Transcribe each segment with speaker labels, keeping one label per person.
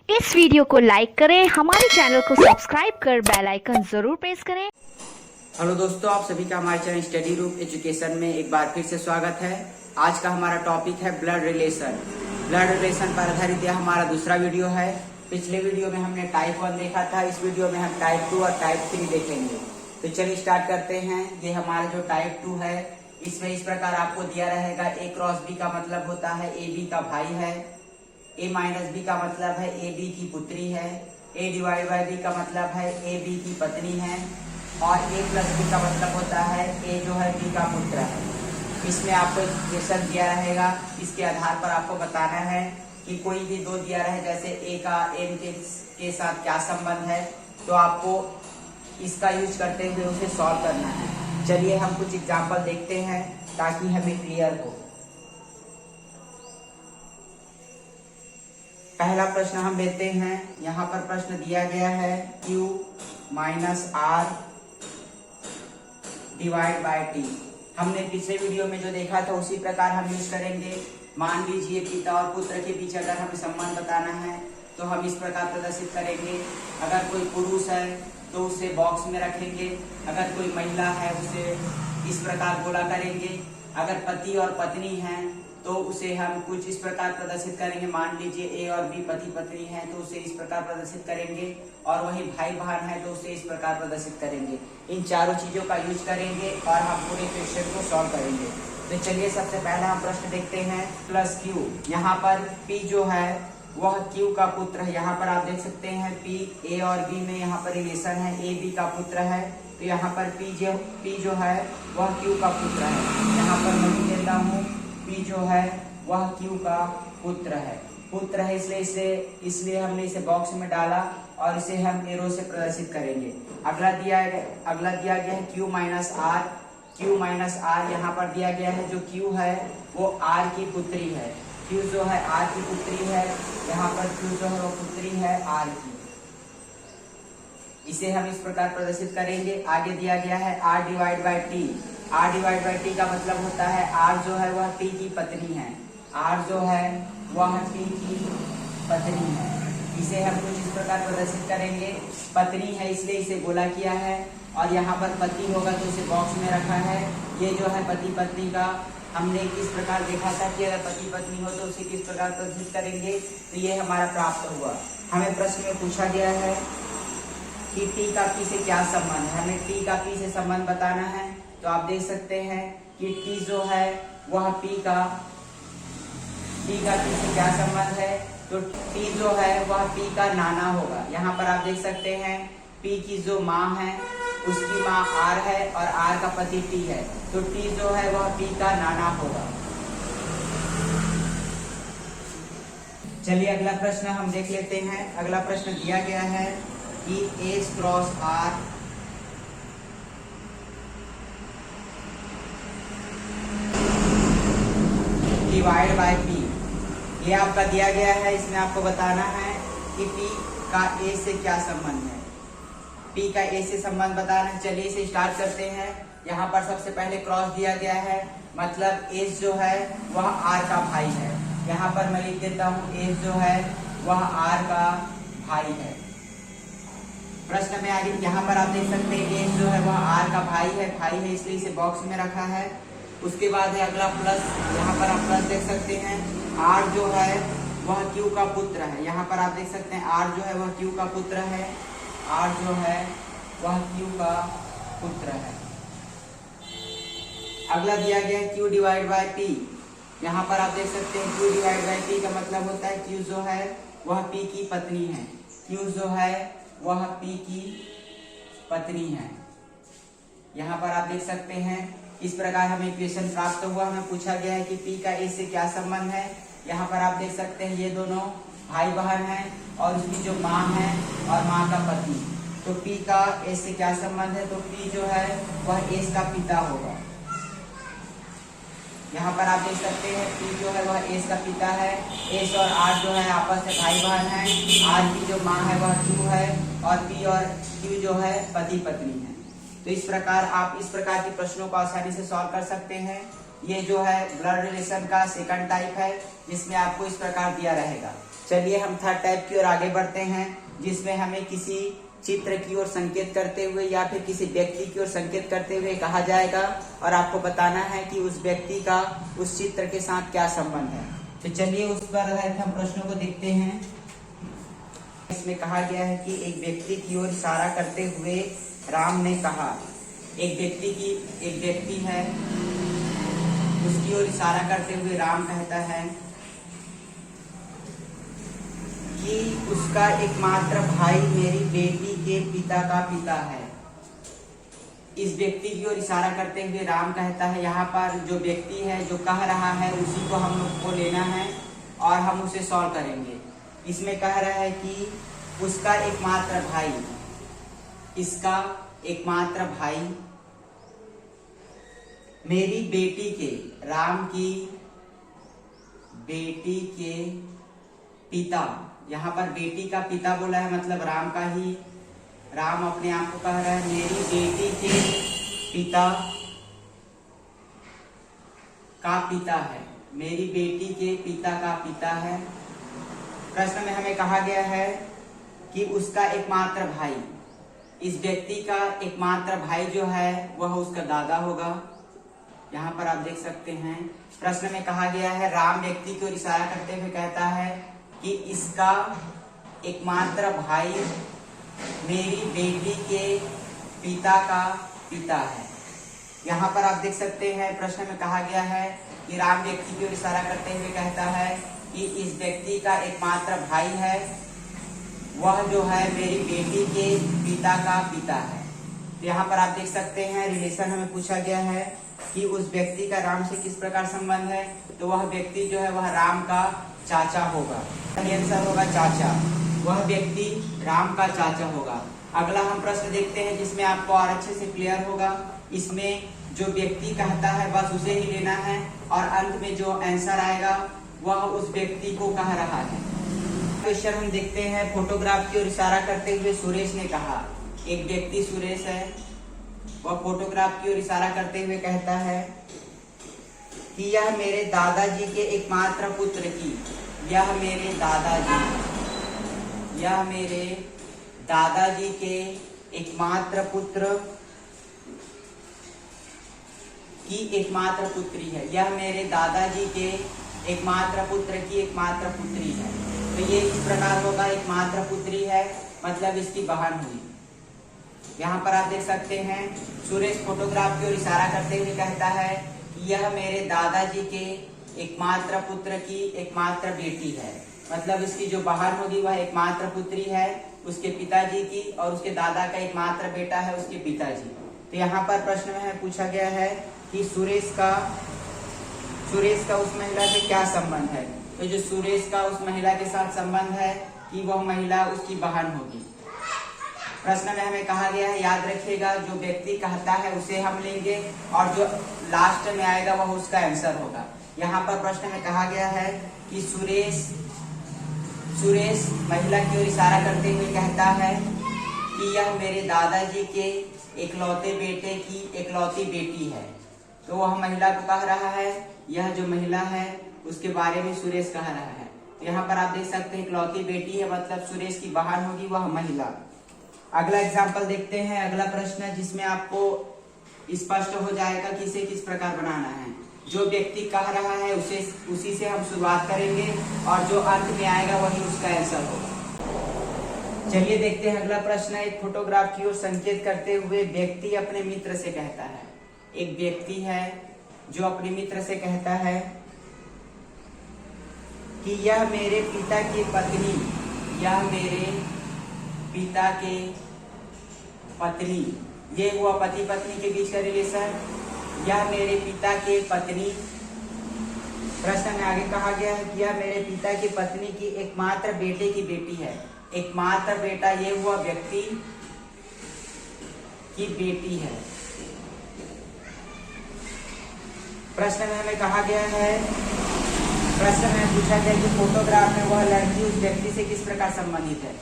Speaker 1: इस वीडियो को लाइक करें, हमारे चैनल को सब्सक्राइब कर बेल आइकन जरूर प्रेस करें।
Speaker 2: हेलो दोस्तों, आप सभी का हमारे चैनल स्टडी रूप एजुकेशन में एक बार फिर से स्वागत है। आज का हमारा टॉपिक है ब्लड रिलेशन। ब्लड रिलेशन पर आधारित यह हमारा दूसरा वीडियो है। पिछले वीडियो में हमने टाइप 1 देखा था, इस वीडियो में हम टाइप 2 और टाइप 3 देखेंगे। तो चलिए स्टार्ट करते हैं। ये हमारा जो टाइप 2 है, इसमें इस प्रकार आपको दिया रहेगा, ए क्रॉस बी का मतलब होता है ए बी का भाई है, ए माइनस बी का मतलब है ए बी की पुत्री है, ए डिवाइड बाई बी का मतलब है ए बी की पत्नी है, और ए प्लस बी का मतलब होता है ए जो है बी का पुत्र है। इसमें आपको इक्वेशन दिया रहेगा, इसके आधार पर आपको बताना है कि कोई भी दो दिया रहे, जैसे ए का एम के साथ क्या संबंध है, तो आपको इसका यूज करते हुए उसे सॉल्व करना है। चलिए हम कुछ एग्जाम्पल देखते हैं ताकि हमें क्लियर हो। पहला प्रश्न हम लेते हैं। यहाँ पर प्रश्न दिया गया है Q minus R divide by T. हमने पिछले वीडियो में जो देखा था उसी प्रकार हम यूज करेंगे। मान लीजिए पिता और पुत्र के बीच अगर हमें संबंध बताना है तो हम इस प्रकार प्रदर्शित करेंगे। अगर कोई पुरुष है तो उसे बॉक्स में रखेंगे, अगर कोई महिला है उसे इस प्रकार गोला करेंगे, अगर पति और पत्नी हैं तो उसे हम कुछ इस प्रकार प्रदर्शित करेंगे। मान लीजिए ए और बी पति पत्नी हैं तो उसे इस प्रकार प्रदर्शित करेंगे, और वही भाई बहन है तो उसे इस प्रकार प्रदर्शित करेंगे। इन चारों चीजों का यूज करेंगे और हम पूरे क्वेश्चन को सॉल्व करेंगे। तो चलिए सबसे पहले हम प्रश्न देखते हैं। प्लस क्यू, यहाँ पर पी जो है वह क्यू का पुत्र है। यहाँ पर आप देख सकते हैं पी ए और बी में यहाँ पर रिलेशन है, ए बी का पुत्र है, तो यहाँ पर पी जो है वह क्यू का पुत्र है। यहाँ पर मैं लिख देता हूँ पी जो है वह क्यू का पुत्र है, इसलिए हमने इसे बॉक्स में डाला और इसे हम एरो से प्रदर्शित करेंगे। अगला दिया गया है क्यू माइनस आर। यहाँ पर दिया गया है जो क्यू है वो आर की पुत्री है। क्यू जो है आर की पुत्री है, यहाँ पर क्यू जो है वो पुत्री है आर की। इसे हम इस प्रकार प्रदर्शित करेंगे। आगे दिया गया है R divide by T. R divide by T का मतलब होता है आर जो है वह टी की पत्नी है, आर जो है वह टी की पत्नी है। इसे हम कुछ इस प्रकार प्रदर्शित करेंगे। पत्नी है इसलिए इसे गोला किया है, और यहाँ पर पति होगा तो इसे बॉक्स में रखा है। ये जो है पति पत्नी का हमने किस प्रकार देखा था कि अगर पति पत्नी हो तो उसे किस प्रकार प्रदर्शित करेंगे, तो ये हमारा प्राप्त हुआ। हमें प्रश्न में पूछा गया है कि टी का पी से क्या संबंध है। हमें टी का पी से संबंध बताना है, तो आप देख सकते हैं कि टी जो है वह पी का पी से क्या संबंध है, तो टी जो है वह पी का नाना होगा। यहाँ पर आप देख सकते हैं पी की जो माँ है उसकी माँ आर है और आर का पति टी है, तो टी जो है वह पी का नाना होगा। चलिए अगला प्रश्न हम देख लेते हैं। अगला प्रश्न दिया गया है कि H cross R divide by P. ये आपका दिया गया है। इसमें आपको बताना है कि पी का ए से क्या संबंध है। पी का ए से संबंध बताना है। चलिए इसे स्टार्ट करते हैं। यहाँ पर सबसे पहले क्रॉस दिया गया है, मतलब एच जो है वह आर का भाई है। यहाँ पर मैं लिख देता हूँ एच जो है वह आर का भाई है। प्रश्न में आगे यहाँ पर आप देख सकते हैं एच जो है वह आर का भाई है इसलिए इसे बॉक्स में रखा है। उसके बाद है अगला प्लस। यहाँ पर आप प्लस देख सकते हैं आर जो है वह क्यू का पुत्र है। यहाँ पर आप देख सकते हैं आर जो है वह क्यू का पुत्र है, आर जो है वह क्यू का पुत्र है। अगला दिया गया है क्यू डिवाइड बाय पी। यहाँ पर आप देख सकते हैं क्यू डिवाइड बाय पी का मतलब होता है क्यू जो है वह पी की पत्नी है, क्यू जो है वह पी की पत्नी है। यहाँ पर आप देख सकते हैं इस प्रकार हमें इक्वेशन प्राप्त हुआ। हमें पूछा गया है कि पी का ए से क्या संबंध है। यहाँ पर आप देख सकते हैं ये दोनों भाई बहन हैं और उसकी जो माँ है और माँ का पति, तो पी का ए से क्या संबंध है, तो पी जो है वह एस का पिता होगा। यहाँ पर आप देख सकते हैं पी जो है वह एस का पिता है, एस और आर जो है आपस में भाई बहन है, आर की जो माँ है वह क्यू है और पी और क्यू जो है पति पत्नी है। तो इस प्रकार आप इस प्रकार के प्रश्नों को आसानी से सॉल्व कर सकते हैं। ये जो है ब्लड रिलेशन का सेकंड टाइप है, जिसमें आपको इस प्रकार दिया रहेगा चलिए हम थर्ड टाइप की ओर आगे बढ़ते हैं, जिसमें हमें किसी चित्र की ओर संकेत करते हुए या फिर किसी व्यक्ति की ओर संकेत करते हुए कहा जाएगा और आपको बताना है कि उस व्यक्ति का उस चित्र के साथ क्या संबंध है। तो चलिए उस पर आधारित हम प्रश्नों को देखते हैं। इसमें कहा गया है कि एक व्यक्ति की ओर इशारा करते हुए राम ने कहा। एक व्यक्ति है, उसकी ओर इशारा करते हुए राम कहता है कि उसका एकमात्र भाई मेरी बेटी के पिता का पिता है। इस व्यक्ति की ओर इशारा करते हुए राम कहता है, यहाँ पर जो व्यक्ति है जो कह रहा है उसी को हम लोग को लेना है और हम उसे सॉल्व करेंगे। इसमें कह रहा है कि उसका एकमात्र भाई, इसका एकमात्र भाई मेरी बेटी के, राम की बेटी के पिता, यहाँ पर बेटी का पिता बोला है मतलब राम का ही, राम अपने आप को कह रहा है मेरी बेटी के पिता का पिता है, मेरी बेटी के पिता का पिता है। प्रश्न में हमें कहा गया है कि उसका एकमात्र भाई, इस व्यक्ति का एकमात्र भाई जो है वह उसका दादा होगा। यहाँ पर आप देख सकते हैं प्रश्न में कहा गया है राम व्यक्ति की ओर इशारा करते हुए कहता है कि इसका एकमात्र भाई मेरी बेटी के पिता का पिता है। यहाँ पर आप देख सकते हैं प्रश्न में कहा गया है कि राम व्यक्ति की ओर इशारा करते हुए कहता है कि इस व्यक्ति का एकमात्र भाई है, वह जो है मेरी बेटी के पिता का पिता है। तो यहाँ पर आप देख सकते हैं रिलेशन हमें पूछा गया है कि उस व्यक्ति का राम से किस प्रकार संबंध है, तो वह व्यक्ति जो है वह राम का चाचा होगा। आंसर होगा चाचा, वह व्यक्ति राम का चाचा होगा। अगला हम प्रश्न देखते हैं जिसमें आपको और अच्छे से क्लियर होगा। इसमें जो व्यक्ति कहता है बस उसे ही लेना है और अंत में जो आंसर आएगा वह उस व्यक्ति को कह रहा है। क्वेश्चन हम देखते हैं, फोटोग्राफ की ओर इशारा करते हुए सुरेश ने कहा। एक व्यक्ति सुरेश है, वह फोटोग्राफ की ओर इशारा करते हुए कहता है कि यह मेरे दादाजी के एकमात्र पुत्र की, यह मेरे दादाजी के एकमात्र पुत्र की एकमात्र पुत्री है। यह मेरे दादाजी के एकमात्र पुत्र की एकमात्र पुत्री है। तो ये इस प्रकार होगा, एकमात्र पुत्री है मतलब इसकी बहन हुई। यहाँ पर आप देख सकते हैं सुरेश फोटोग्राफ की ओर इशारा करते हुए कहता है कि यह मेरे दादाजी के एकमात्र पुत्र की एकमात्र बेटी है, मतलब इसकी जो बहन होगी वह एकमात्र पुत्री है उसके पिताजी की और उसके दादा का एकमात्र बेटा है उसके पिताजी। तो यहाँ पर प्रश्न में पूछा गया है कि सुरेश का उस महिला से क्या संबंध है। तो जो सुरेश का उस महिला के साथ संबंध है कि वह महिला उसकी बहन होगी। प्रश्न में हमें कहा गया है, याद रखिएगा जो व्यक्ति कहता है उसे हम लेंगे और जो लास्ट में आएगा वह उसका आंसर होगा। यहाँ पर प्रश्न में कहा गया है कि सुरेश महिला की ओर इशारा करते हुए कहता है कि यह मेरे दादाजी के इकलौते बेटे की इकलौती बेटी है। तो वह महिला को कह रहा है, यह जो महिला है उसके बारे में सुरेश कह रहा है। तो यहाँ पर आप देख सकते हैं इकलौती बेटी है मतलब सुरेश की बहन होगी वह महिला। अगला एग्जाम्पल देखते हैं, अगला प्रश्न जिसमें आपको स्पष्ट हो जाएगा कि इसे किस प्रकार बनाना है। जो व्यक्ति कह रहा है उसी से हम शुरुआत करेंगे और जो अंत में आएगा वही उसका आंसर होगा। चलिए देखते हैं अगला प्रश्न। एक फोटोग्राफ की ओर संकेत करते हुए व्यक्ति अपने मित्र से कहता है। एक व्यक्ति है जो अपने मित्र से कहता है कि यह मेरे पिता की पत्नी, यह मेरे पिता के पत्नी, ये हुआ पति पत्नी के बीच का रिलेशन। यह मेरे पिता के पत्नी, प्रश्न में आगे कहा गया है कि यह मेरे पिता की पत्नी की एकमात्र बेटे की बेटी है। एकमात्र बेटा ये हुआ व्यक्ति की बेटी है। प्रश्न में हमें कहा गया है, प्रश्न में पूछा गया कि फोटोग्राफ में वह लड़की उस व्यक्ति से किस प्रकार संबंधित है।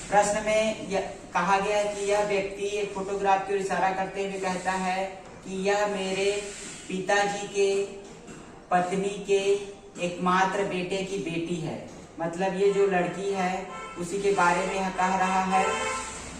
Speaker 2: प्रश्न में कहा गया है कि यह व्यक्ति एक फोटोग्राफ की ओर इशारा करते हुए कहता है कि यह मेरे पिताजी के पत्नी के एकमात्र बेटे की बेटी है। मतलब ये जो लड़की है उसी के बारे में यह कह रहा है।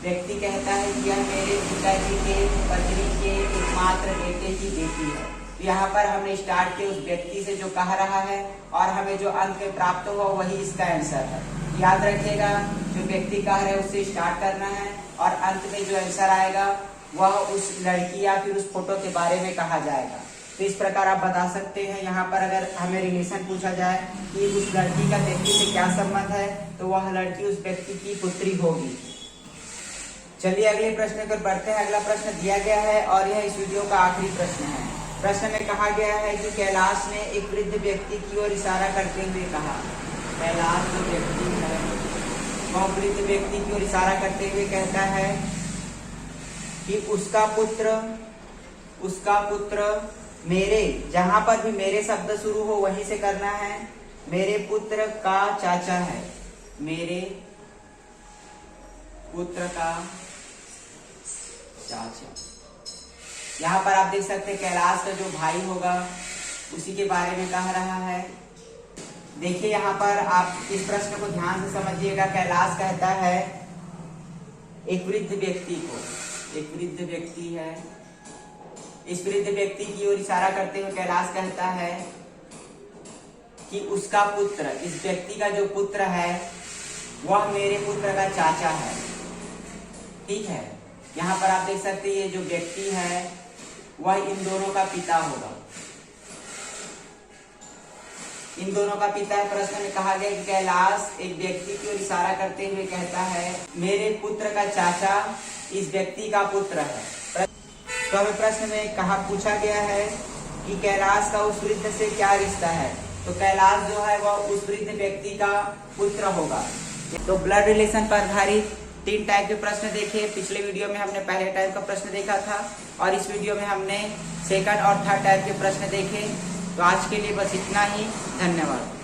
Speaker 2: व्यक्ति कहता है कि यह मेरे पिताजी के पत्नी के एकमात्र बेटे की बेटी है। तो यहाँ पर हमने स्टार्ट किया उस व्यक्ति से जो कह रहा है और हमें जो अंत में प्राप्त हुआ वही इसका आंसर है। याद रखिएगा, जो व्यक्ति कह रहे हैं उससे स्टार्ट करना है और अंत में जो आंसर आएगा वह उस लड़की या फिर उस फोटो के बारे में कहा जाएगा। तो इस प्रकार आप बता सकते हैं। यहाँ पर अगर हमें रिलेशन पूछा जाए कि उस लड़की का व्यक्ति से क्या संबंध है, तो वह लड़की उस व्यक्ति की पुत्री होगी। चलिए अगले प्रश्न पर बढ़ते हैं। अगला प्रश्न दिया गया है और यह इस वीडियो का आखिरी प्रश्न है। प्रश्न में कहा गया है कि कैलाश ने एक वृद्ध व्यक्ति की ओर इशारा करते हुए कहा। कैलाश जो व्यक्ति है वह वृद्ध व्यक्ति की ओर इशारा करते हुए कहता है कि उसका पुत्र मेरे, जहां पर भी मेरे शब्द शुरू हो वहीं से करना है, मेरे पुत्र का चाचा है। मेरे पुत्र का चाचा। यहाँ पर आप देख सकते हैं कैलाश का जो भाई होगा उसी के बारे में कह रहा है। देखिए यहाँ पर आप इस प्रश्न को ध्यान से समझिएगा। कैलाश कहता है एक वृद्ध व्यक्ति को, एक वृद्ध व्यक्ति है, इस वृद्ध व्यक्ति की ओर इशारा करते हुए कैलाश कहता है कि उसका पुत्र, इस व्यक्ति का जो पुत्र है वह मेरे पुत्र का चाचा है। ठीक है, यहाँ पर आप देख सकते हैं ये जो व्यक्ति है वह इन दोनों का पिता होगा। इन दोनों का पिता है। प्रश्न में कहा गया कि कैलाश एक व्यक्ति की ओर इशारा करते हुए कहता है मेरे पुत्र का चाचा इस व्यक्ति का पुत्र है। तो हमें प्रश्न में पूछा गया है कि कैलाश का उस वृद्ध से क्या रिश्ता है। तो कैलाश जो है वह उस वृद्ध व्यक्ति का पुत्र होगा। तो ब्लड रिलेशन पर आधारित 3 टाइप के प्रश्न देखे। पिछले वीडियो में हमने पहले टाइप का प्रश्न देखा था और इस वीडियो में हमने सेकंड और थर्ड टाइप के प्रश्न देखे। तो आज के लिए बस इतना ही। धन्यवाद।